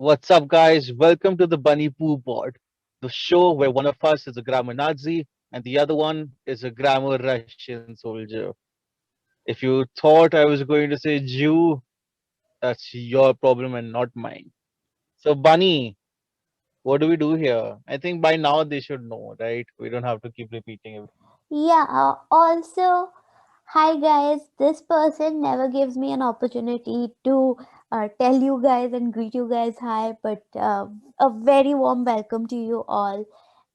What's up, guys? Welcome to the BunnyPooPod, the show where one of us is a grammar Nazi and the other one is a grammar Russian soldier. If you thought I was going to say Jew, that's your problem and not mine. So, Bunny, what do we do here? I think by now they should know, right? We don't have to keep repeating it. Yeah, also, hi guys, this person never gives me an opportunity to tell you guys and greet you guys hi, but a very warm welcome to you all.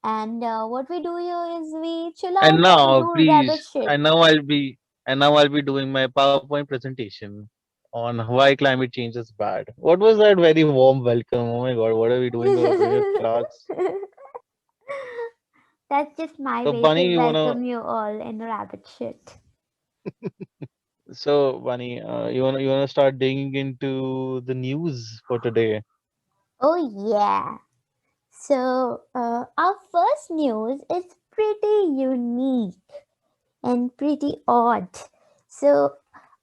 And what we do here is we chill And out and now, do rabbit please, shit. and now I'll be doing my PowerPoint presentation on why climate change is bad. What was that very warm welcome? Oh my God, what are we doing over here, class? That's just my So, way to Bunny, you wanna welcome you all in rabbit shit. you wanna start digging into the news for today? Oh, yeah. So, our first news is pretty unique and pretty odd. So,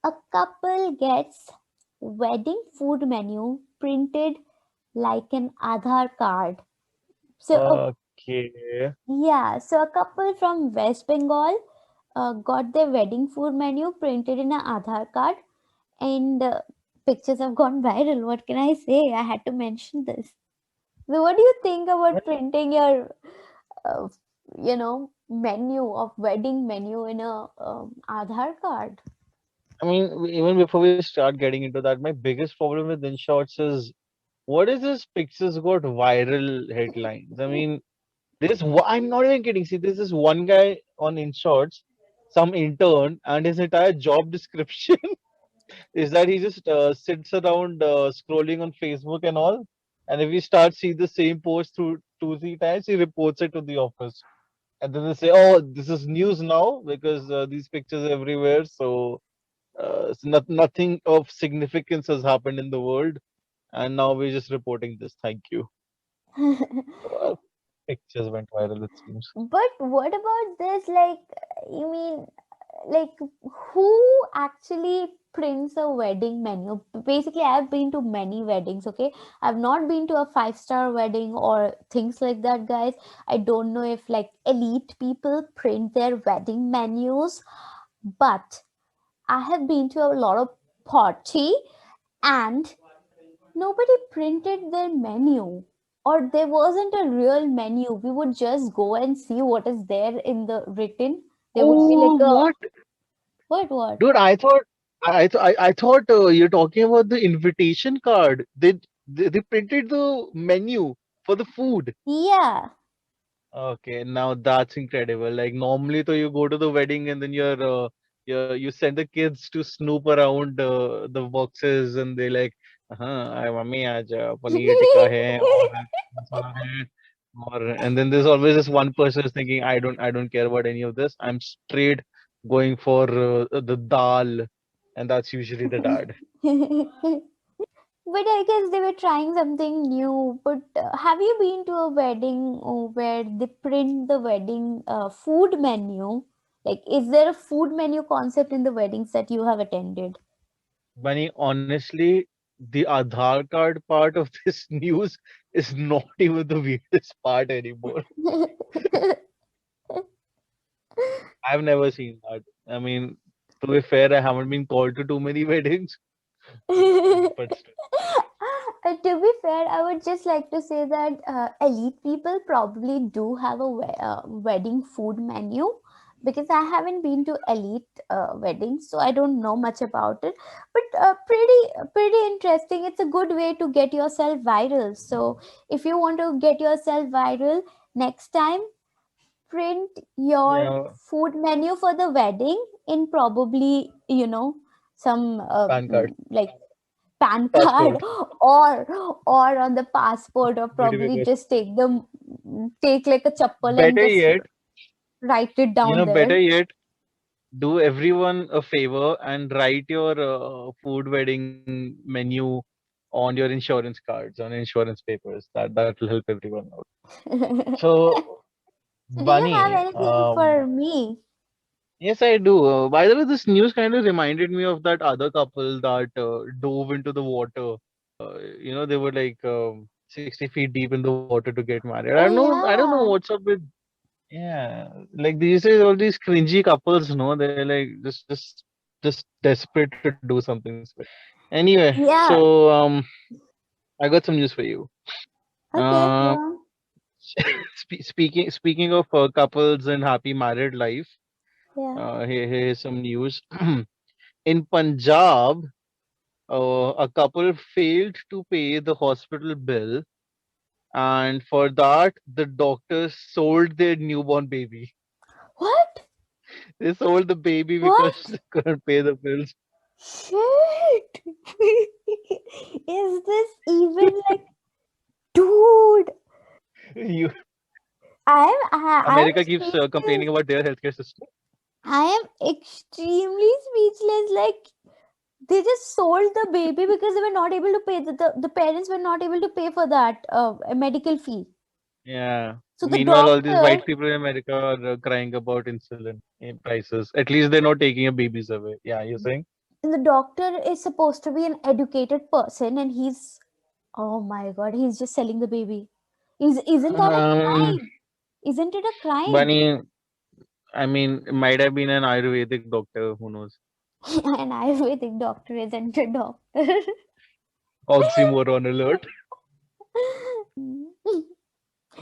a couple gets wedding food menu printed like an Aadhaar card. So, Okay. so a couple from West Bengal got their wedding food menu printed in an Aadhaar card, and pictures have gone viral. What can I say? I had to mention this. So, what do you think about printing your, uh, menu of wedding menu in a Aadhaar card? I mean, even before we start getting into that, my biggest problem with InShots is what is this pictures got viral headlines? I mean, I'm not even kidding. See, there's this one guy on InShots, some intern, and his entire job description is that he just sits around scrolling on Facebook and all. And if he starts see the same post through 2 3 times, he reports it to the office. And then they say, "Oh, this is news now because these pictures are everywhere. So nothing of significance has happened in the world, and now we're just reporting this. Thank you." Uh, Pictures went viral. It seems. But what about this? You mean, like, who actually prints a wedding menu? Basically, I've been to many weddings, okay? I've not been to a five-star wedding or things like that, guys. I don't know if, like, elite people print their wedding menus, but I have been to a lot of party and nobody printed their menu, or there wasn't a real menu. We would just go and see what is there in the written. There would be Oh, like a what, what. dude? I thought you're talking about the invitation card. They printed the menu for the food. Yeah. Okay, now that's incredible. Like normally, so you go to the wedding and then you send the kids to snoop around the boxes and they like, mummy, आज paneer tikka hai और masala hai और and then there's always this one person who's thinking, I don't care about any of this. I'm straight going for the dal, and that's usually the dad. But I guess they were trying something new. But have you been to a wedding where they print the wedding food menu? Like, is there a food menu concept in the weddings that you have attended? Bunny, honestly, the Aadhaar card part of this news is not even the weirdest part anymore. I've never seen that. I mean, to be fair, I haven't been called to too many weddings, but still. To be fair, I would just like to say that elite people probably do have a wedding food menu, because I haven't been to elite weddings, so I don't know much about it. But pretty interesting. It's a good way to get yourself viral. So if you want to get yourself viral next time, print your Yeah, food menu for the wedding in probably some PAN card, like PAN card, passport, or on the passport, or beauty probably papers. just take like a chappal and Better just yet, write it down better there. yet, do everyone a favor and write your food wedding menu on your insurance cards, on insurance papers. That will help everyone out. So, So do you have Bunny, anything for me? yes, I do. By the way, this news kind of reminded me of that other couple that dove into the water. they were like 60 feet deep in the water to get married. Oh I don't know yeah. what's up with, yeah, like these days all these cringy couples, no, they're like just desperate to do something special. Anyway, Yeah. so I got some news for you. Okay, go Uh, on. speaking of couples and happy married life, Yeah. here's some news. In Punjab, a couple failed to pay the hospital bill, and for that, the doctors sold their newborn baby. What? They sold the baby because What? they couldn't pay the bills. Shit. Is this even like, dude? You, I'm America keeps speechless. complaining about their healthcare system. I am extremely speechless. Like, they just sold the baby because they were not able to pay. The parents were not able to pay for that medical fee. Yeah. So the Meanwhile, all these doctor, white people in America are crying about insulin prices. At least they're not taking your babies away. Yeah, you're saying? the doctor is supposed to be an educated person, and he's, oh my god, he's just selling the baby. Isn't that a Um, crime? Isn't it a crime? Bunny, I mean, it might have been an Ayurvedic doctor. Who knows? An Ayurvedic doctor isn't a doctor. Oxymoron alert.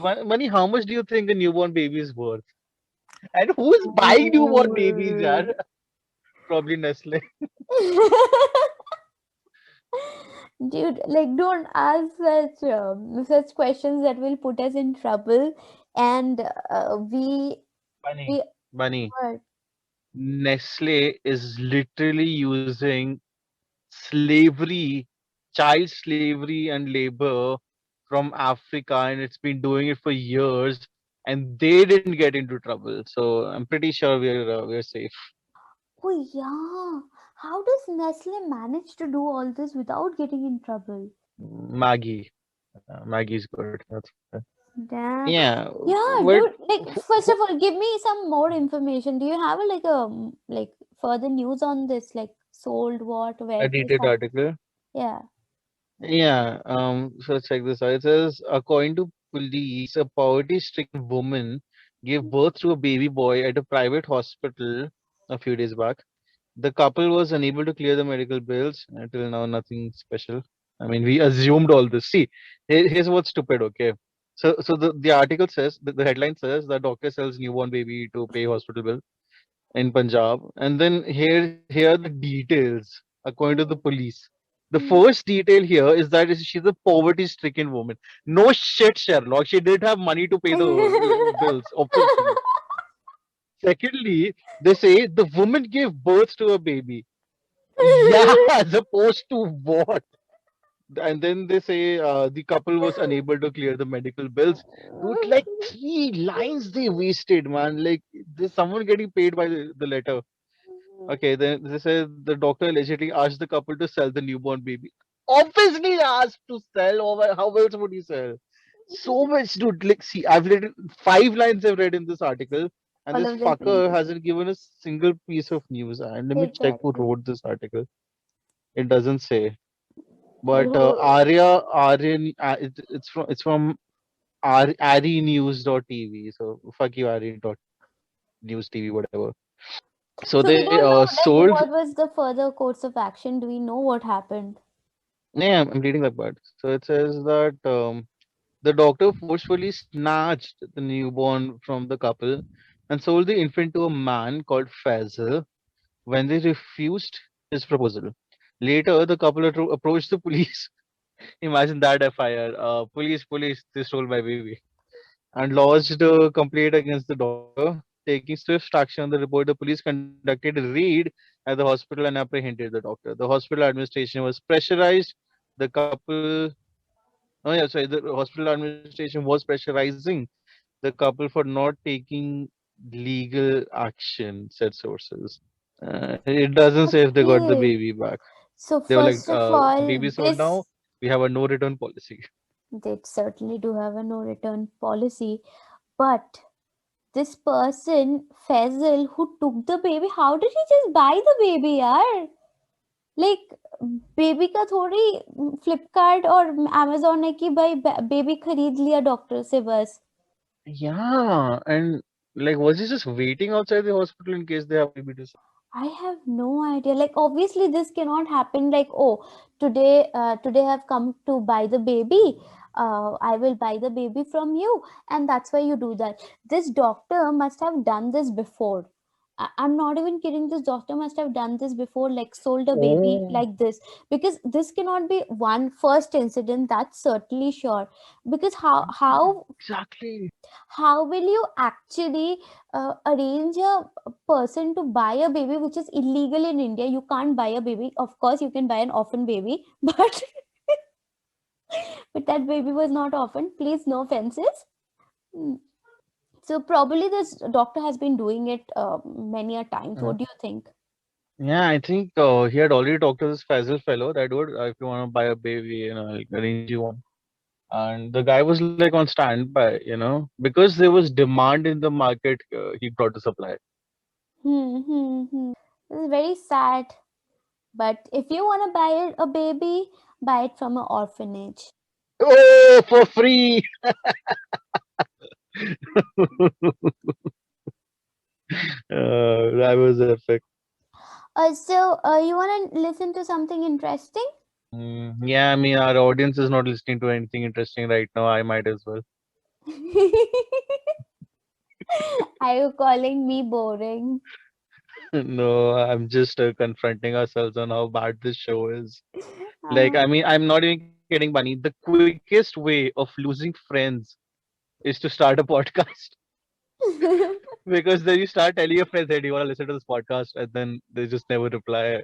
Bunny, how much do you think a newborn baby is worth? And who's buying newborn babies, yeah? Dude. Probably Nestle. Dude, like, don't ask such questions that will put us in trouble. And we Bunny, Bunny. what? Nestle is literally using slavery, child slavery and labor from Africa, and it's been doing it for years, and they didn't get into trouble. So I'm pretty sure we're safe. Oh yeah. How does Nestle manage to do all this without getting in trouble? Maggie, Maggie's good. That's Damn. yeah. Yeah, But dude. Like, first of all, give me some more information. Do you have like a like further news on this? Like, sold what? a Where this detailed happened? article. Yeah. Yeah. So check this out. It says, according to police, a poverty-stricken woman gave birth to a baby boy at a private hospital a few days back. The couple was unable to clear the medical bills. Until now, nothing special. I mean, we assumed all this. See, here's what's stupid, okay? So the article says, the headline says that doctor sells newborn baby to pay hospital bill in Punjab. And then here are the details according to the police. The Mm. first detail here is that she's a poverty-stricken woman. No shit, Sherlock. She didn't have money to pay the bills, obviously. Secondly, they say the woman gave birth to a baby. Yeah, as opposed to what? And then they say the couple was unable to clear the medical bills. Dude, like 3 lines they wasted, man. Like there's someone getting paid by the letter. Okay, then they say the doctor allegedly asked the couple to sell the newborn baby. Obviously asked to sell, or how else would he sell? So much, dude. Like, see, I've read 5 lines I've read in this article, and All this of them fucker cringy. hasn't given a single piece of news. And let me check who Exactly. wrote this article. It doesn't say. But Oh, Aryan, it's from arinews.tv. So fuck you, Ari.news TV, whatever. So so we they don't know like sold. what was the further course of action. Do we know what happened? Yeah, I'm reading that part. So it says that the doctor forcefully snatched the newborn from the couple and sold the infant to a man called Faisal when they refused his proposal. Later, the couple approached the police. Imagine that FIR. Police, they stole my baby. And lodged a complaint against the doctor. Taking swift action on the report, the police conducted a raid at the hospital and apprehended the doctor. The hospital administration was pressurized. The couple, oh yeah, sorry, the hospital administration was pressurizing the couple for not taking legal action, said sources. It doesn't say if they got the baby Okay. back. So They were like, first of baby all, sold now. this We have a no return policy. they certainly do have a no return policy, but this person Faisal who took the baby, how did he just buy the baby, yaar? Like, baby का थोड़ी फ्लिपकार्ट और Amazon है कि भाई baby खरीद लिया doctor से बस. Yeah, and like, was he just waiting outside the hospital in case they have baby to see? I have no idea. Like obviously this cannot happen like, oh, today I've come to buy the baby. I will buy the baby from you, and that's why you do that. This doctor must have done this before. I'm not even kidding. This doctor must have done this before, like sold a baby Oh, like this, because this cannot be one first incident. That's certainly sure. Because exactly. how will you actually arrange a person to buy a baby, which is illegal in India? You can't buy a baby. Of course you can buy an orphan baby, but that baby was not orphan, please, no offenses. Mm. So probably this doctor has been doing it many a times. Uh, What do you think? yeah, I think he had already talked to this Faisal fellow that would, if you want to buy a baby, I'll arrange you one. And the guy was like on standby, because there was demand in the market, he brought the supply. This is very sad, but if you want to buy a baby, buy it from an orphanage. Oh, for free! That was epic. You want to listen to something interesting? Yeah, I mean, our audience is not listening to anything interesting right now. I might as well. Are you calling me boring? No, I'm just confronting ourselves on how bad this show is. Like, Uh, I mean, I'm not even kidding, Bunny. The quickest way of losing friends is to start a podcast. Because then you start telling your friends, hey, do you want to listen to this podcast? And then they just never reply. And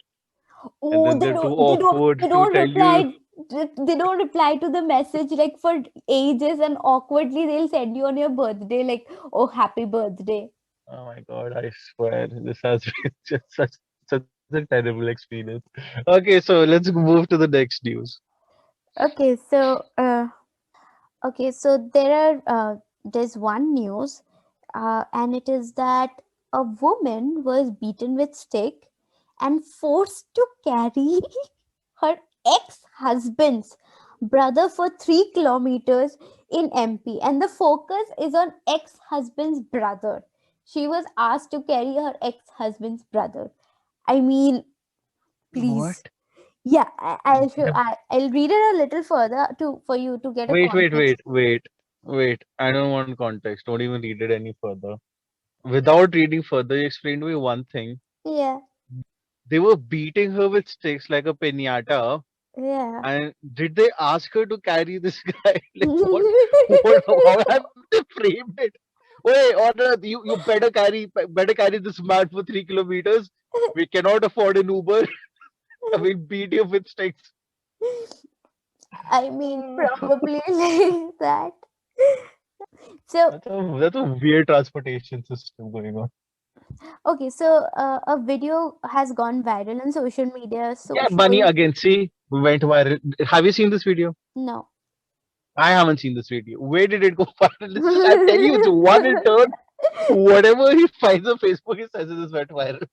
oh, then they're too awkward they to don't tell you. reply. They don't reply to the message like for ages, and awkwardly they'll send you on your birthday like, "Oh, happy birthday." Oh my God, I swear, this has been just such a terrible experience. Okay, so let's move to the next news. Okay, there's one news, and it is that a woman was beaten with stick and forced to carry her ex-husband's brother for 3 kilometers in MP, and the focus is on ex-husband's brother. She was asked to carry her ex-husband's brother. I mean, please. What? Yeah, The- I'll read it a little further to for you to get a context. Wait. I don't want context. Don't even read it any further. Without reading further, you explain to me one thing. Yeah, They were beating her with sticks like a pinata. yeah. And did they ask her to carry this guy? Like how have they framed it? Wait, order you better carry this man for 3 kilometers. We cannot afford an Uber. I will beat you with sticks. I mean, probably like that. So, That's a weird transportation system going on. okay, a video has gone viral on social media, Yeah, Bunny showing. again. See, went viral. Have you seen this video? No. I haven't seen this video. Where did it go viral? It's just I'm telling you, it's one in turn. Whatever he finds on Facebook, he says it is went viral.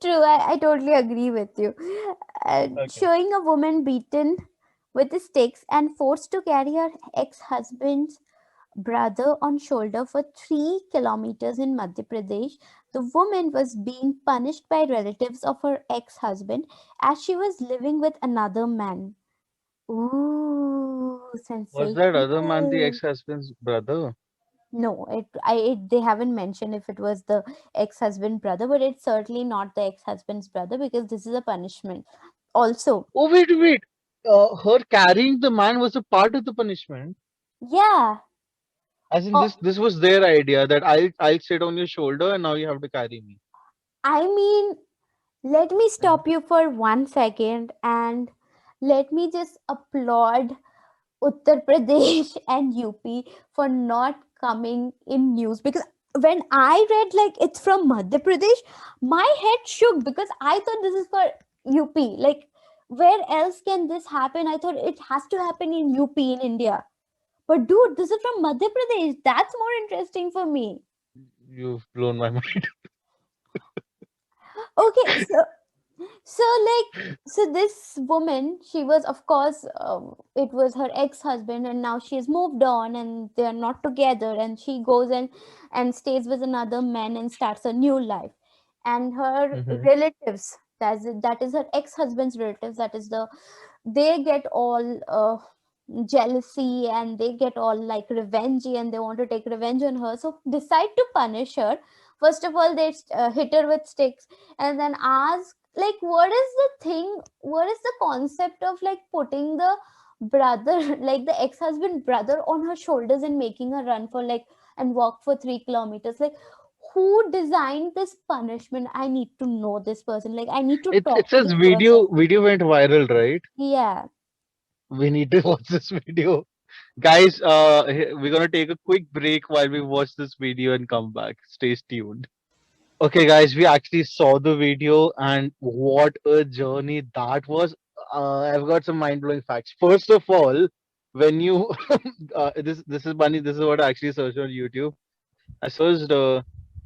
True, I totally agree with you. Okay. Showing a woman beaten with sticks and forced to carry her ex-husband's brother on shoulder for 3 kilometers in Madhya Pradesh. The woman was being punished by relatives of her ex-husband as she was living with another man. Ooh, Was that other man the sensational. ex-husband's brother? No, they haven't mentioned if it was the ex-husband brother, but it's certainly not the ex-husband's brother because this is a punishment. Also, Oh, wait. Her carrying the man was a part of the punishment. yeah. As in Oh, this was their idea that I'll sit on your shoulder and now you have to carry me. I mean, let me Mhm. stop you for 1 second and let me just applaud Uttar Pradesh and UP for not coming in news, because when I read like it's from Madhya Pradesh, my head shook because I thought this is for UP. Like, where else can this happen? I thought it has to happen in UP in India. But dude, this is from Madhya Pradesh. That's more interesting for me. You've blown my mind. Okay, So so this woman, she was, of course, it was her ex-husband, and now she has moved on, and they are not together, and she goes and stays with another man and starts a new life. And her Mm-hmm. relatives, that is her ex-husband's relatives, that is the, they get all jealousy, and they get all like revengey, and they want to take revenge on her, so decide to punish her. First of all, they hit her with sticks, and then ask, like, what is the thing, what is the concept of like putting the brother like the ex-husband brother on her shoulders and making her run for like and walk for 3 kilometers, like, who designed this punishment? I need to know this person, like, I need to It talk to says this person. video went viral, right? Yeah, We need to watch this video. Guys, we're gonna take a quick break while we watch this video and come back. Stay tuned. Okay, guys, we actually saw the video, and what a journey that was. I've got some mind blowing facts. First of all, when you this is funny. This is what I actually searched on YouTube. I searched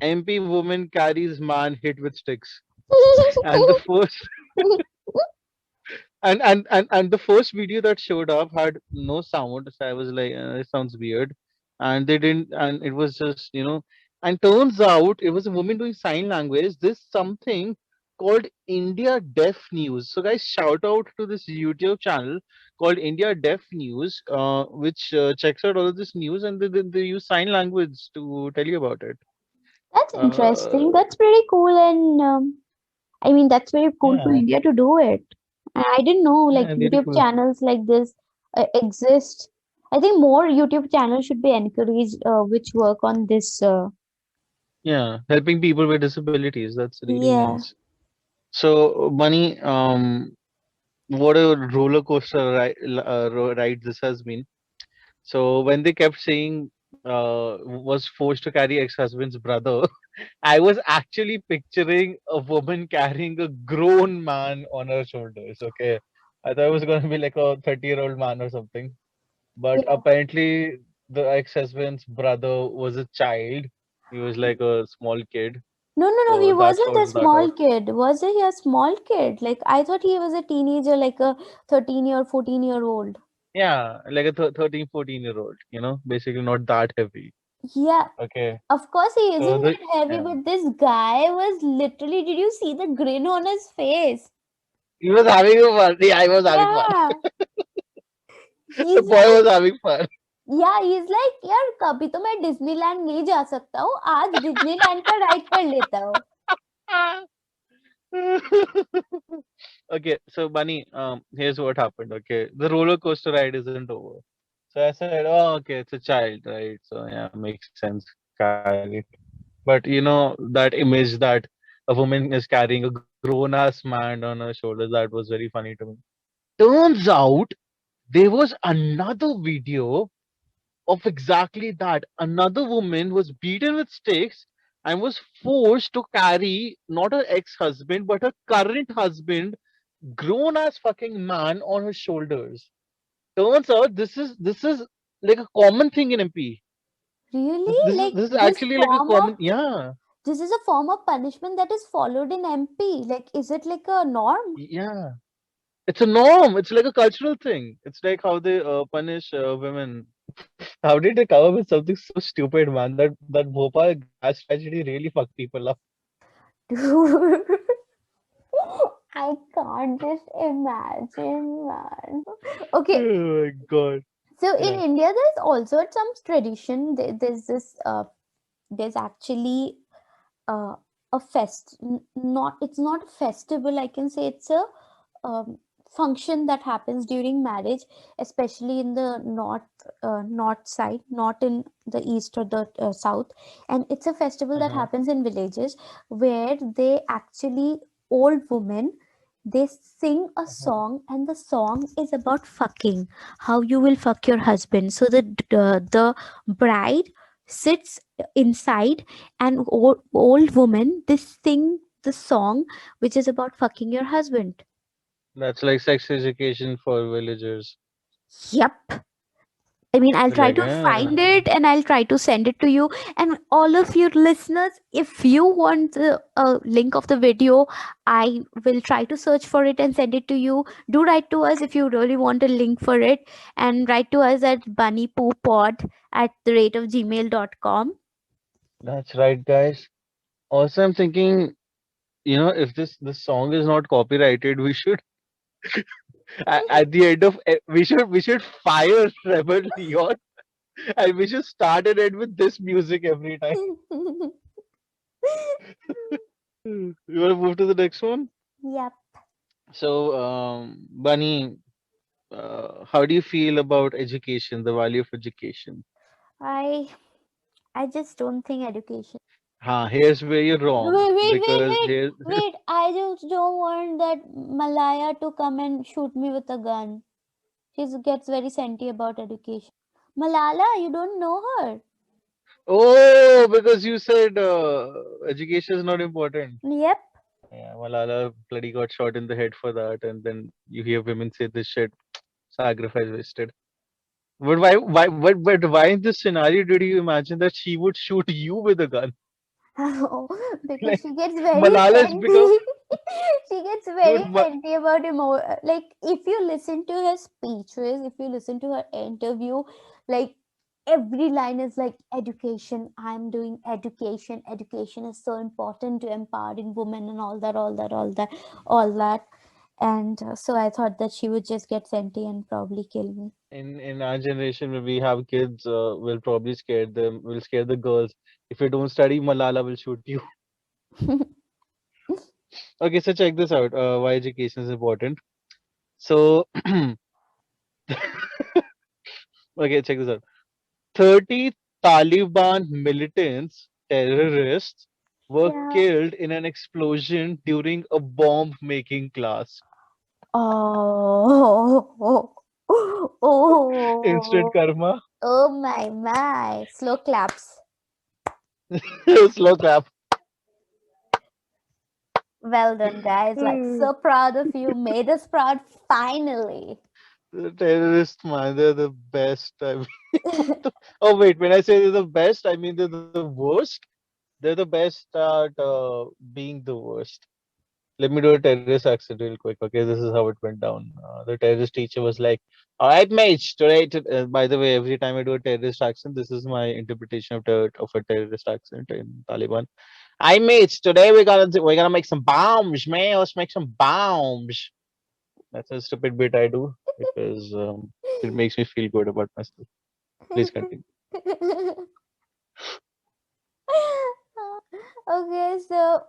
MP woman carries man hit with sticks, and the first and the first video that showed up had no sound, so I was like, it sounds weird. And they didn't, and it was just, and turns out it was a woman doing sign language. This something called India Deaf News. So guys, shout out to this YouTube channel called India Deaf News, which checks out all of this news, and they use sign language to tell you about it. that's interesting, uh that's pretty cool. And I mean, that's very cool for yeah, India to do it. I didn't know like yeah, YouTube beautiful. channels like this exist. I think more YouTube channels should be encouraged, which work on this. Yeah, helping people with disabilities, that's really Yeah, nice. So, Bunny, what a roller coaster ride this has been. So, when they kept saying was forced to carry ex-husband's brother, I was actually picturing a woman carrying a grown man on her shoulders. Okay, I thought it was going to be like a 30-year-old man or something, but yeah. apparently the ex-husband's brother was a child. He was like a small kid. No, no, no. So He that wasn't a sorts that small out. kid. Was he a small kid? Like, I thought he was a teenager, like a 13 year, 14-year old. Yeah, like a 13, 14-year-old, basically not that heavy. Yeah, Okay. of course he So isn't the that heavy, yeah. but this guy was literally. Did you see the grin on his face? He was having a fun. Yeah, I was having fun. Yeah, The he's boy like, was having fun. या he is like यार कभी तो मैं Disneyland नहीं जा सकता हूँ आज डिज्नीलैंड का राइड कर लेता हूँ. Okay, so Bunny, here's what happened. Okay, the roller coaster ride isn't over. So I said, oh, okay, it's a child, right? So yeah, makes sense. Carry it. But that image that a woman is carrying a grown-ass man on her shoulders, that was very funny to me. Turns out there was another video of exactly that. Another woman was beaten with sticks and was forced to carry not her ex-husband but her current husband, grown as fucking man, on her shoulders. Turns out this is like a common thing in MP. This, Really? this is Like this is actually like a common, yeah. this is a form of punishment that is followed in MP. Like, is it like a norm? Yeah. It's a norm. It's like a cultural thing. It's like how they punish women. How did they come up with something so stupid, man? That Bhopal gas tragedy really fucked people up. I can't just imagine, man. Okay, Oh my god. so in Yeah. India, there's also some tradition. There's this. There's actually uh, a not, it's not a festival, I can say. It's a um, function that happens during marriage, especially in the north side, not in the east or the south. And it's a festival that Uh-huh. happens in villages, where they actually, old women, they sing a Uh-huh. song, and the song is about fucking, how you will fuck your husband. So the bride sits inside, and old woman, they sing the song which is about fucking your husband. That's like sex education for villagers. Yep. I mean, I'll try Like, to find it and I'll try to send it to you. And all of you listeners, if you want the link of the video, I will try to search for it and send it to you. Do write to us if you really want a link for it, and write to us at BunnyPooPod at the rate of gmail.com. that's right, guys. Also, I'm thinking, if this song is not copyrighted, we should at the end of we should fire Rebel Leon, and we should start and end with this music every time. You want to move to the next one? Yep. So, Bunny, how do you feel about education, the value of education? I I just don't think education. Here's where you're wrong, Wait, wait, wait, because wait, here. wait. I just don't want that Malaya to come and shoot me with a gun. She gets very senti about education. Malala, you don't know her. Oh, because you said education is not important. Yep. Yeah, Malala bloody got shot in the head for that, and then you hear women say this shit, sacrifice wasted. But why in this scenario did you imagine that she would shoot you with a gun? Because Like, she gets very Malala has become, senti. She gets dude. very senti about like if you listen to her speeches, if you listen to her interview, like every line is like education. I'm doing education. Education is so important to empowering women and all that, all that, all that, all that. And so I thought that she would just get senti and probably kill me. In our generation, when we have kids, we'll probably scare them. We'll scare the girls. If you don't study, Malala will shoot you. Okay, so check this out. Why education is important. So, okay, check this out. 30 Taliban militants, terrorists, were Yeah. killed in an explosion during a bomb making class. Oh, Instant oh, karma. oh my. Slow claps. Slow clap. Well done, guys. Like, The so proud of you. Made us proud finally. terrorists, man, they're the best. I mean, oh, wait, when I say they're the best, I mean they're the worst. They're the best at being the worst. Let me do a terrorist accent real quick. Okay, this is how it went down. The terrorist teacher was like, "All right, mates, today." By the way, every time I do a terrorist accent, this is my interpretation of a terrorist accent in Taliban. "Hi, mates, today we're gonna make some bombs, man. Let's make some bombs." That's a stupid bit I do because it makes me feel good about myself. Please continue. Okay, so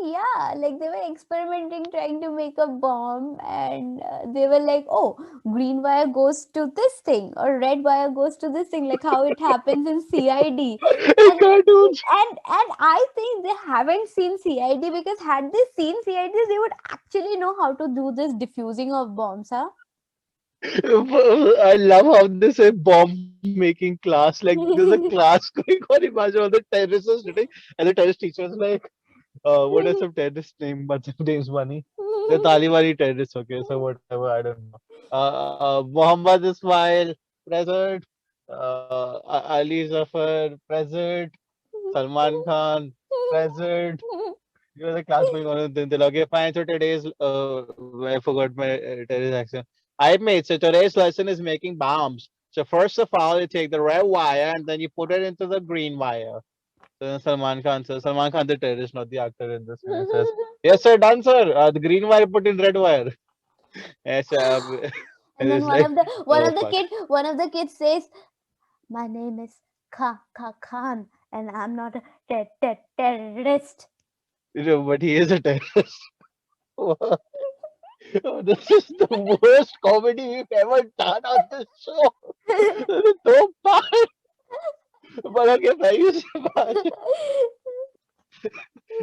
yeah, like they were experimenting, trying to make a bomb, and they were like, "Oh, green wire goes to this thing, or red wire goes to this thing," like how it happens in CID. In And cartoons. I think they haven't seen CID, because had they seen CID, they would actually know how to do this diffusing of bombs, huh? I love how they say bomb making class. Like there's a class going on. Imagine all the terrorists are sitting, and the terrorist teacher is like, what is some terrorist name? But name's Bunny. The Talibani terrorists. Okay, so whatever. I don't know. Muhammad Ismail, present. Ali Zafar, present. Salman Khan, present. The class going on, and then they're like, okay, fine. So today's, I forgot my terrorist accent. I made, so today's lesson is making bombs. So first of all, you take the red wire and then you put it into the green wire. So then Salman Khan says, Salman Khan, the terrorist, not the actor in this, and says, yes, sir, done, sir. The green wire put in red wire. Yes, And and then it's like, one oh of the fuck. kid one of the kids says, "My name is Khan, and I'm not a terrorist." But he is a terrorist. This is the worst comedy we've ever done on this show. This is so bad. But okay, thank you so much.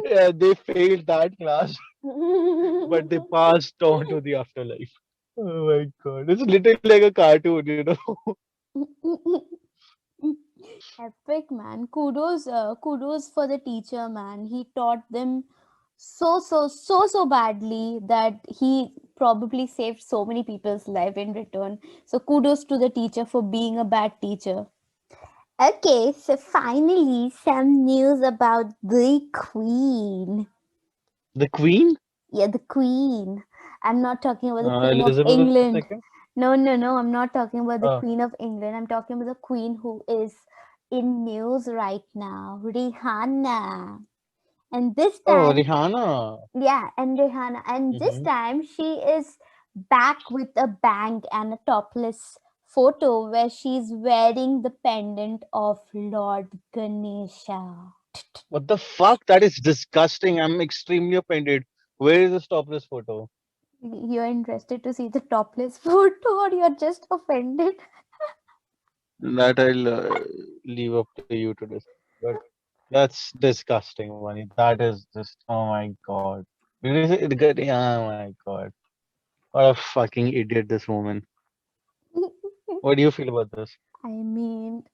Yeah, they failed that class, but they passed on to the afterlife. Oh my god. It's literally like a cartoon. Epic, man. Kudos for the teacher, man. He taught them so badly that he probably saved so many people's life in return. So kudos to the teacher for being a bad teacher. Okay, so finally some news about the queen. The Queen, Yeah, the queen. I'm not talking about the queen of Elizabeth England. II. No, I'm not talking about the Oh, queen of England. I'm talking about the queen who is in news right now, Rihanna. And this oh, time, Rihanna. yeah, and Rihanna. And this Hmm. time, she is back with a bang and a topless photo where she's wearing the pendant of Lord Ganesha. What the fuck? That is disgusting. I'm extremely offended. Where is the topless photo? You're interested to see the topless photo, or you're just offended? That I'll leave up to you to decide. But that's disgusting, money. That is just, oh my god. Oh my god. What a fucking idiot, this woman. What do you feel about this? I mean,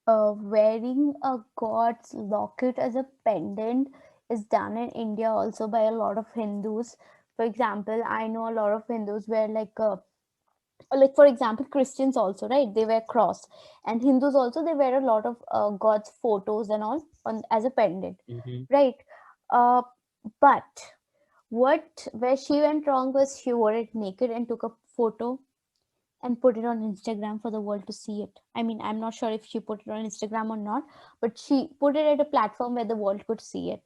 wearing a god's locket as a pendant is done in India also by a lot of Hindus. For example, I know a lot of Hindus wear like for example Christians also, right? They wear cross, and Hindus also, they wear a lot of God's photos and all on as a pendant, Hmm. right? Uh, but what where she went wrong was she wore it naked and took a photo and put it on Instagram for the world to see it. I mean, I'm not sure if she put it on Instagram or not, but she put it at a platform where the world could see it.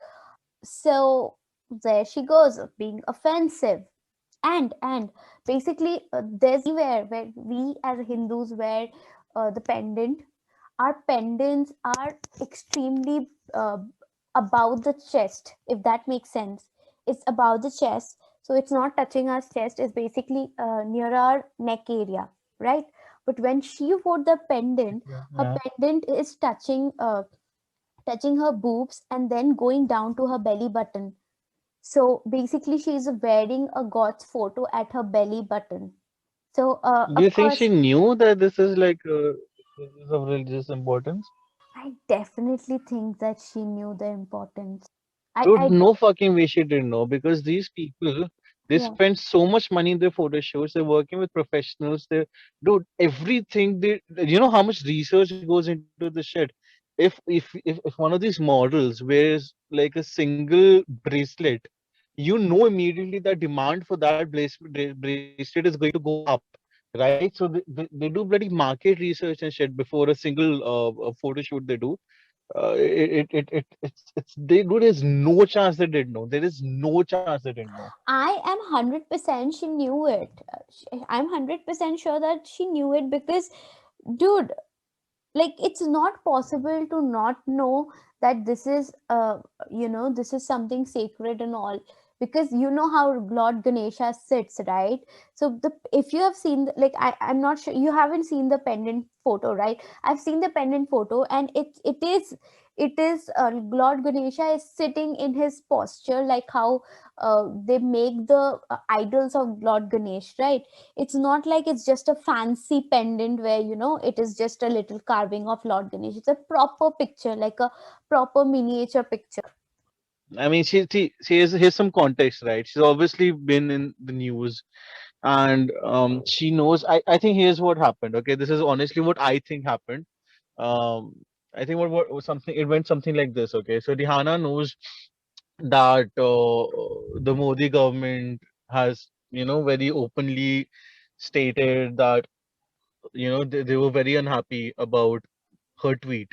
So there she goes, being offensive. And basically, there's anywhere where we as Hindus wear the pendant. Our pendants are extremely above the chest, if that makes sense. It's above the chest, so it's not touching our chest. It's basically near our neck area, right? But when she wore the pendant, Okay. her Yeah. pendant is touching her boobs and then going down to her belly button. So basically, she is wearing a god's photo at her belly button. So, Do you of think she course, knew that this is like this is of religious importance? I definitely think that she knew the importance. Dude, I, no fucking way she didn't know because these people, they yeah, spend so much money in their photo shoots. They're working with professionals. They, dude, everything they, you know how much research goes into the shit. If one of these models wears like a single bracelet, you know immediately that demand for that bracelet is going to go up, right? So they do bloody market research and shit before a single photo shoot they do. It's they do. There's no chance they didn't know. There is no chance they didn't know. I am 100% she knew it. I'm 100% sure that she knew it because, dude, like it's not possible to not know that this is this is something sacred and all, because you know how Lord Ganesha sits, right? So the if you have seen like I'm not sure you haven't seen the pendant photo, right? I've seen the pendant photo, and it is Lord Ganesha is sitting in his posture, like how they make the idols of Lord Ganesh, right? It's not like it's just a fancy pendant where it is just a little carving of Lord Ganesh. It's a proper picture, like a proper miniature picture. I mean, she has here's some context, right? She's obviously been in the news, and she knows. I think here's what happened. Okay, this is honestly what I think happened. Um, I think what was something it went something like this. Okay, so Rihanna knows that the Modi government has very openly stated that they were very unhappy about her tweet,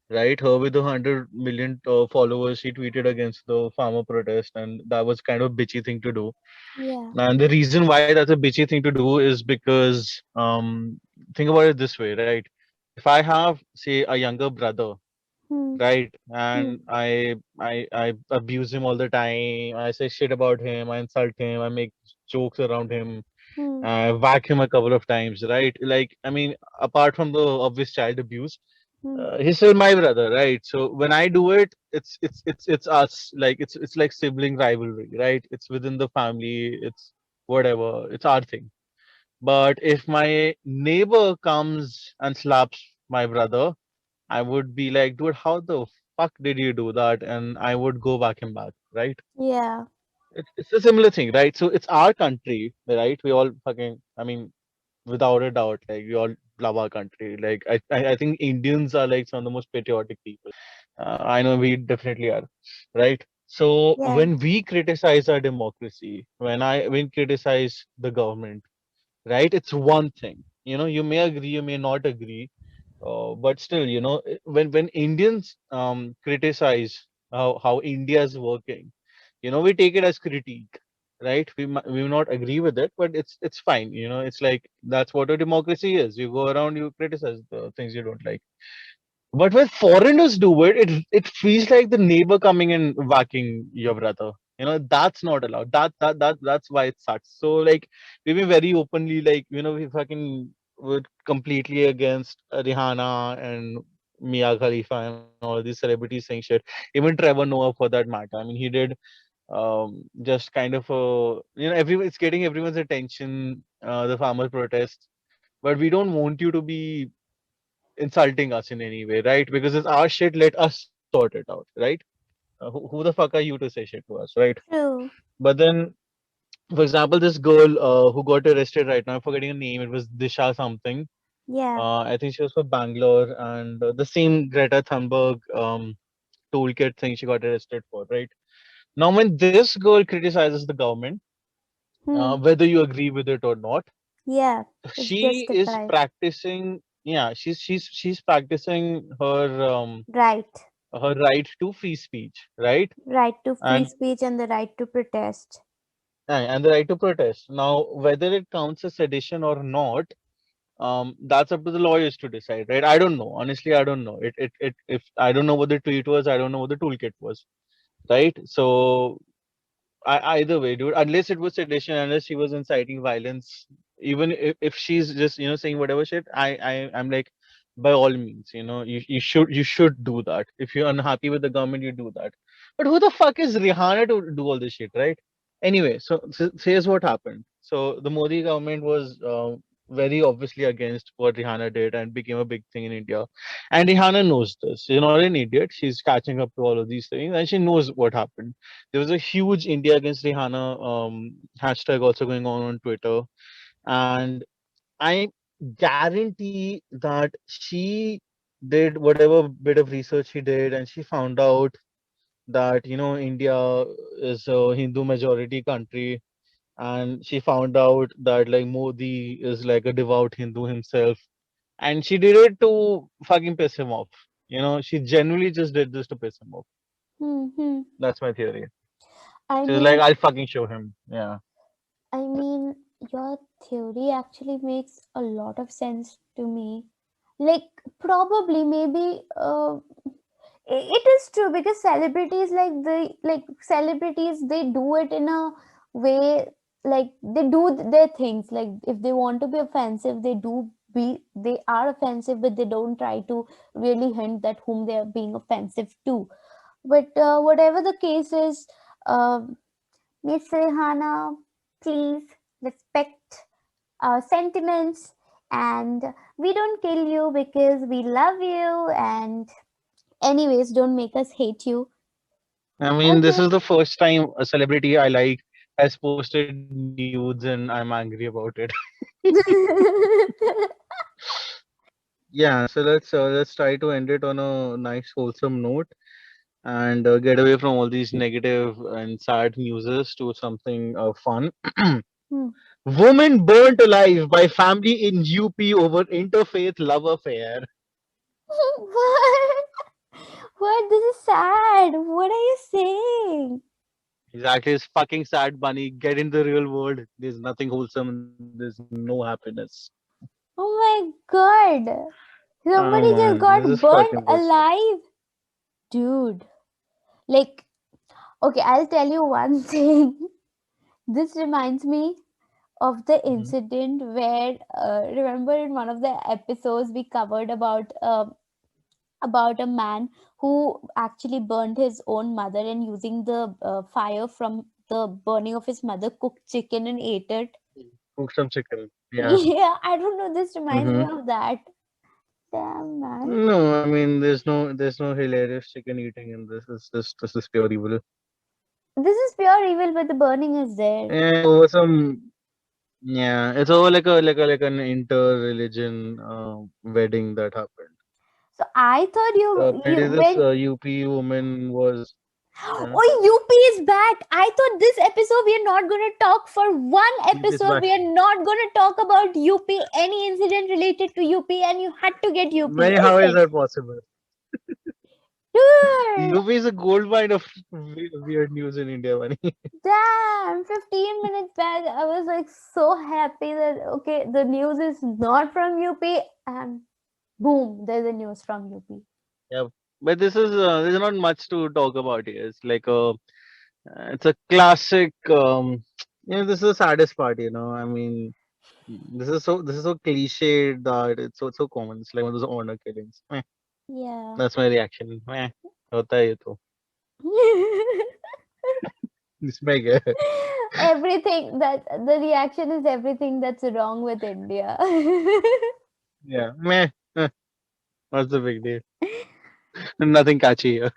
right? Her with 100 million followers, she tweeted against the farmer protest, and that was kind of bitchy thing to do. Yeah. And the reason why that's a bitchy thing to do is because think about it this way, right? If I have, say, a younger brother, Hmm. right, Hmm. and I abuse him all the time, I say shit about him, I insult him, I make jokes around him, Hmm. whack him a couple of times, right? Like, I mean, apart from the obvious child abuse, Hmm. he's still my brother, right? So when I do it, it's us, like it's like sibling rivalry, right? It's within the family, it's whatever, it's our thing. But if my neighbor comes and slaps my brother, I would be like, dude, how the fuck did you do that? And I would go back him back, right? Yeah. It's a similar thing, right? So it's our country, right? We all fucking, I mean, without a doubt, like we all love our country. Like I think Indians are like some of the most patriotic people. I know we definitely are, right? So Yeah, when we criticize our democracy, when criticize the government, right? It's one thing. You know, you may agree, you may not agree, but still, you know, when Indians criticize how India is working, you know, we take it as critique, right? We may not agree with it, but it's fine. You know, it's like that's what a democracy is. You go around, you criticize the things you don't like. But when foreigners do it, it feels like the neighbor coming and whacking your brother. You know, that's not allowed. That's why it sucks. So like we've been very openly like, you know, we fucking were completely against Rihanna and Mia Khalifa and all these celebrities saying shit. Even Trevor Noah for that matter. I mean, he did just kind of you know, everyone it's getting everyone's attention, the farmer protests. But we don't want you to be insulting us in any way, right? Because it's our shit, let us sort it out, right? Who the fuck are you to say shit to us, right? true. But then, for example, this girl who got arrested right now, I'm forgetting her name, it was Disha something. Yeah. I think she was from Bangalore, and the same Greta Thunberg toolkit thing she got arrested for, right? Now, when this girl criticizes the government, Hmm. whether you agree with it or not, Yeah. It's she is justified. practicing, yeah, she's practicing Right. her right to free speech, right? Right to free And speech and the right to protest. and the right to protest. Now, whether it counts as sedition or not, that's up to the lawyers to decide, right? I don't know. Honestly, I don't know. It if I don't know what the tweet was, I don't know what the toolkit was, right? So either way, dude, unless it was sedition, unless she was inciting violence, even if she's just, you know, saying whatever shit, I'm like, by all means, you know, you should do that. If you're unhappy with the government, you do that. But who the fuck is Rihanna to do all this shit, right? Anyway, so here's what happened. So the Modi government was very obviously against what Rihanna did and became a big thing in India. And Rihanna knows this. She's not an idiot. She's catching up to all of these things, and she knows what happened. There was a huge India against Rihanna hashtag also going on Twitter, and I guarantee that she did whatever bit of research she did, and she found out that, you know, India is a Hindu majority country, and she found out that like Modi is like a devout Hindu himself, and she did it to fucking piss him off. You know, she genuinely just did this to piss him off. Hmm. Hmm. That's my theory. I She's like, mean, I'll fucking show him. Yeah. I mean, your theory actually makes a lot of sense to me. Like, probably, maybe, it is true because celebrities, like celebrities, they do it in a way, like they do their things. Like, if they want to be offensive, they are offensive, but they don't try to really hint that whom they are being offensive to. But whatever the case is, um Miss Rehana, please respect our sentiments, and we don't kill you because we love you, and anyways, don't make us hate you. I mean, this Okay. is the first time a celebrity I like has posted nudes and I'm angry about it. Yeah, so let's try to end it on a nice wholesome note and get away from all these negative and sad newses to something fun. Hmm. Woman burnt alive by family in UP over interfaith love affair. What? What? This is sad. What are you saying? Exactly, it's fucking sad, Bunny. Get in the real world. There's nothing wholesome. There's no happiness. Oh my god. Oh Somebody just man, this is got burned fucking bullshit. alive. Dude. Like, okay, I'll tell you one thing. This reminds me of the Mhm. incident where, remember in one of the episodes we covered about a man who actually burned his own mother and using the fire from the burning of his mother cooked chicken and ate it. Cook some chicken. Yeah. Yeah, I don't know, this reminds me Mm-hmm. of that. Damn, man. No, I mean there's no hilarious chicken eating in this. This is pure evil. This is pure evil, but the burning is there. Over some, yeah, it's over like an inter-religion wedding that happened. So I thought you Apparently, this when UP woman was, yeah, oh, UP is back. I thought this episode we are not going to talk for one UP is episode. back. We are not going to talk about UP, any incident related to UP, and you had to get UP. Many, how is that possible? Dude, UP is a gold mine of weird news in India, money. damn, 15 minutes back, I was like so happy that okay, the news is not from UP, and boom, there's a news from UP. Yeah, but there's not much to talk about here. It's like it's a classic. This is the saddest part. I mean, this is so cliche that it's so common. It's like one of those honor killings. Meh. Yeah. That's my reaction. Meh. होता है ये तो इसमें क्या है? Everything that the reaction is everything that's wrong with India. Yeah, meh. Huh, what's the big deal? Nothing catchy here.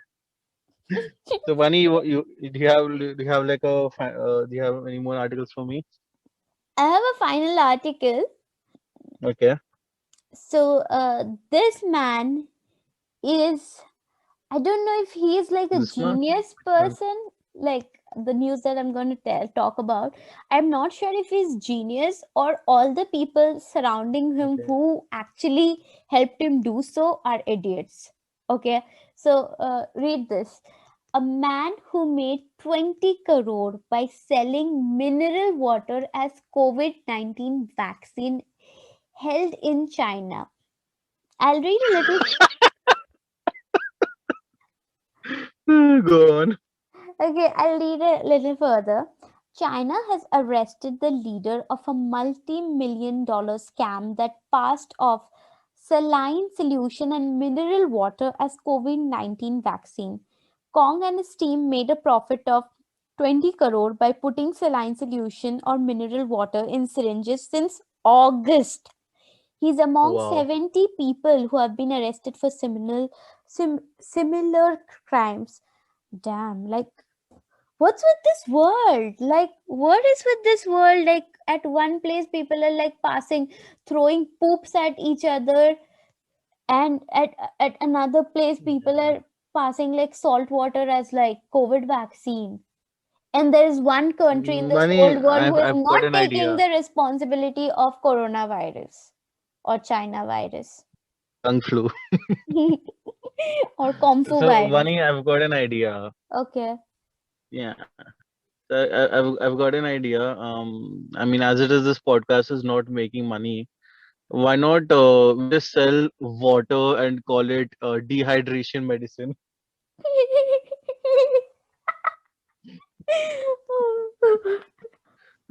So, Bunny, do you have like do you have any more articles for me? I have a final article. Okay, So, this man is, I don't know if he is like a this one. genius person, like the news that I'm going to talk about. I'm not sure if he's genius or all the people surrounding him Okay. who actually helped him do so are idiots. Okay, so read this. A man who made 20 crore by selling mineral water as COVID-19 vaccine held in China. I'll read a little. Go on. Okay, I'll read a little further. China has arrested the leader of a multi-million dollar scam that passed off saline solution and mineral water as COVID-19 vaccine. Kong and his team made a profit of 20 crore by putting saline solution or mineral water in syringes since August. He's among Wow. 70 people who have been arrested for similar crimes. Damn, like what's with this world? Like, what is with this world? Like, at one place, people are like passing, throwing poops at each other, and at another place, people Yeah. are passing like salt water as like COVID vaccine. And there is one country in this Bunny, whole world who I've is I've got not an taking idea. the responsibility of coronavirus or China virus Kung flu. or Comfu So, virus. Bunny, I've got an idea. Okay. Yeah. So I've got an idea. I mean, as it is, this podcast is not making money. Why not we just sell water and call it dehydration medicine?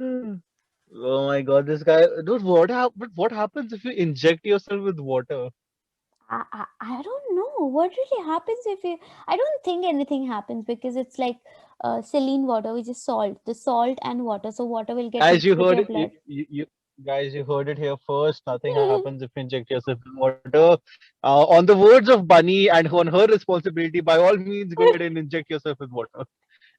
Oh my God, this guy, dude. But what happens if you inject yourself with water? I don't know what really happens if you. I don't think anything happens because it's like saline water, which is salt. The salt and water, so water will get Guys, you mixed with heard your it. blood. Guys, you heard it here first. Nothing happens if you inject yourself with water. On the words of Bunny and on her responsibility, by all means, go ahead and inject yourself with water.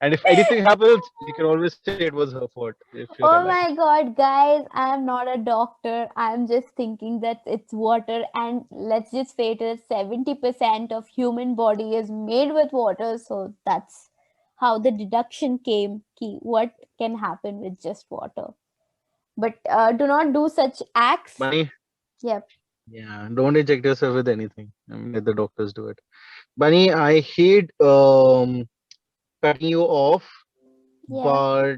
And if anything happens, you can always say it was her fault if you're Oh alive. my god, guys, I am not a doctor. I am just thinking that it's water, and let's just face it, 70% of human body is made with water, so that's how the deduction came. Ki what can happen with just water? But do not do such acts. Bunny, Yep. yeah, don't inject yourself with anything. I mean, let the doctors do it. Bunny, I hate cutting you off, Yeah. but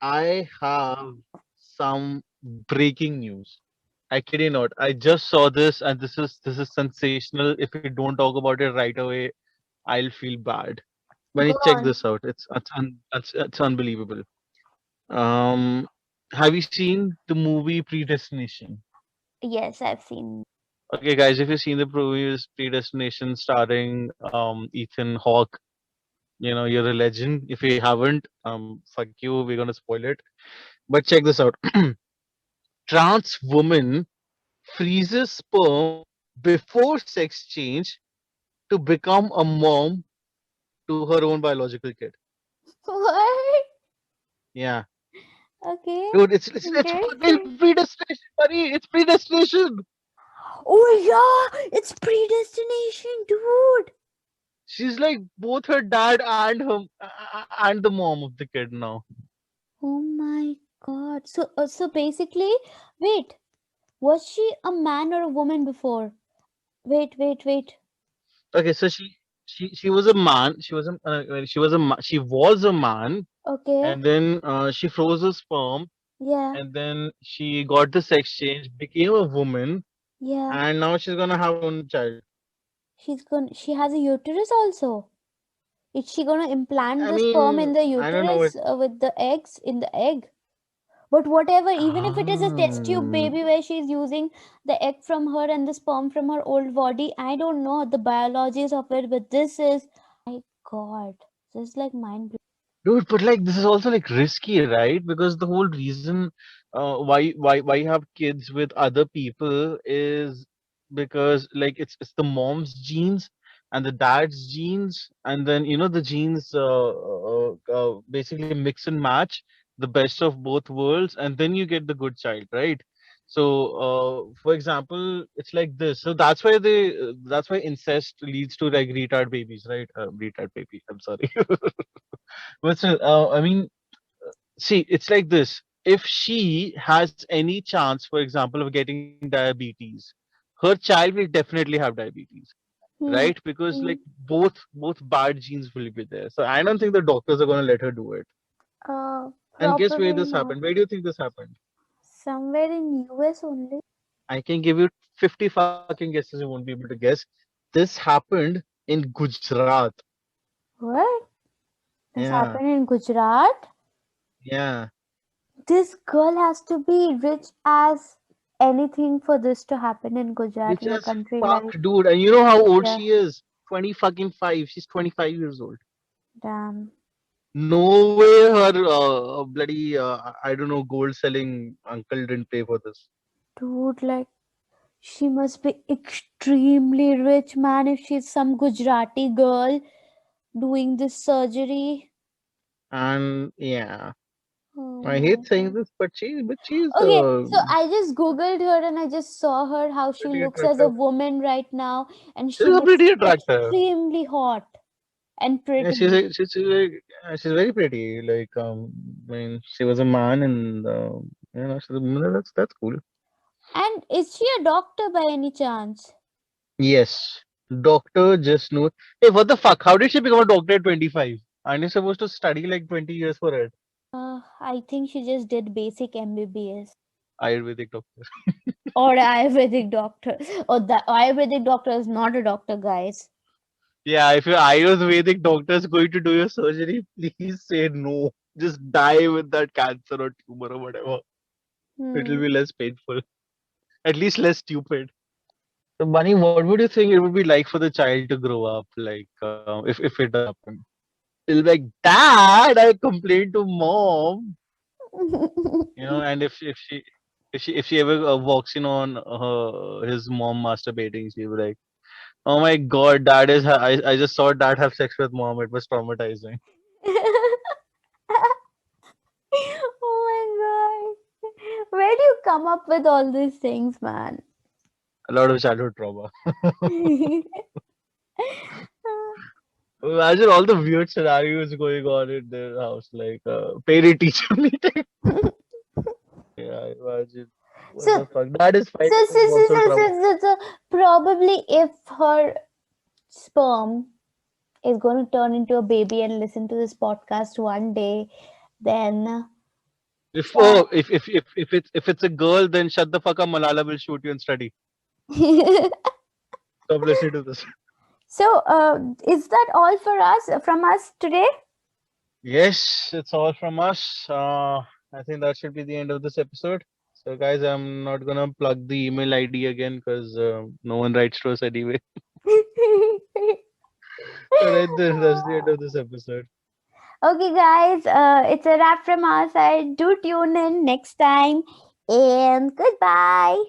I have some breaking news. I kid you not. I just saw this, and this is sensational. If we don't talk about it right away, I'll feel bad. When Go you check on. this out, it's unbelievable. Um, have you seen the movie Predestination? Yes, I've seen. Okay, guys, if you've seen the previous Predestination starring Ethan Hawke, you're a legend. If you haven't, fuck you. We're gonna spoil it. But check this out. Trans woman freezes sperm before sex change to become a mom to her own biological kid. What? Yeah. Okay, Dude, it's fucking interesting. predestination, buddy. It's predestination. Oh yeah, it's predestination, dude. She's like both her dad and and the mom of the kid now. Oh my god. So basically, wait, was she a man or a woman before? Wait. Okay, so she was a man. She was a man, Okay, and then she froze her sperm, yeah, and then she got this exchange, became a woman, yeah. and now she's gonna have her own child. She has a uterus also. Is she gonna implant I the sperm mean, in the I don't know uterus with the eggs in the egg? But whatever, even if it is a test tube Um, baby where she's using the egg from her and the sperm from her old body, I don't know the biologies of it, but this is, my god, this is like mind blowing. dude, but like this is also like risky, right? Because the whole reason why you have kids with other people is because like it's the mom's genes and the dad's genes, and then the genes basically mix and match the best of both worlds, and then you get the good child, right? So for example, it's like this. So that's why incest leads to like retard babies, right? Retard baby, I'm sorry. But still, I mean, see, it's like this. If she has any chance, for example, of getting diabetes, her child will definitely have diabetes, right? Hmm. Because like both bad genes will be there. So I don't think the doctors are going to let her do it. And guess where Probably this not. happened? Where do you think this happened? Somewhere in US only. I can give you 50 fucking guesses. You won't be able to guess. This happened in Gujarat. What? This Yeah, happened in Gujarat? yeah. This girl has to be rich as anything for this to happen in Gujarat, Rich in a as country fuck, like dude. And you know how old India. she is? 20 fucking 5. She's 25 years old. Damn. No way her bloody, I don't know, gold selling uncle didn't pay for this. Dude, like, she must be extremely rich, man, if she's some Gujarati girl doing this surgery. And yeah, Oh I my hate saying god. this, but she's Okay, so I just googled her and I just saw her how she pretty looks as a attractive. woman right now, and She's she looks pretty attractive. extremely hot and Yeah, pretty. she's very pretty. Like I mean, she was a man, and she's a woman. That's cool. And is she a doctor by any chance? Yes, doctor just knows. Hey, what the fuck? How did she become a doctor at 25? Aren't you supposed to study like 20 years for it? I think she just did basic MBBS Ayurvedic doctor. or Ayurvedic doctor. Or the Ayurvedic doctor is not a doctor, guys. Yeah, if your Ayurvedic doctor is going to do your surgery, please say no. Just die with that cancer or tumor or whatever. It will Hmm. be less painful, at least less stupid. So, Bunny, what would you think it would be like for the child to grow up, like if it does happen? It'll be like, Dad, I complained to mom, and if she ever walks in on his mom masturbating, she'll be like, "Oh my God, I just saw dad have sex with mom. It was traumatizing." Oh my god. Where do you come up with all these things, man? A lot of childhood trauma. Imagine all the weird scenarios going on in their house, like parent teacher meeting. Yeah, imagine. What so, the fuck? Dad is so, finding so, his so, mom so so, trauma. so, so, so probably if her sperm is going to turn into a baby and listen to this podcast one day, then If that. oh, if it's a girl, then shut the fuck up. Malala will shoot you and study. Stop listening to this. So, is that all for us from us today? Yes, it's all from us. I think that should be the end of this episode. So, guys, I'm not gonna plug the email ID again because no one writes to us anyway. So, right there, that's the end of this episode. Okay, guys, it's a wrap from our side. Do tune in next time, and goodbye.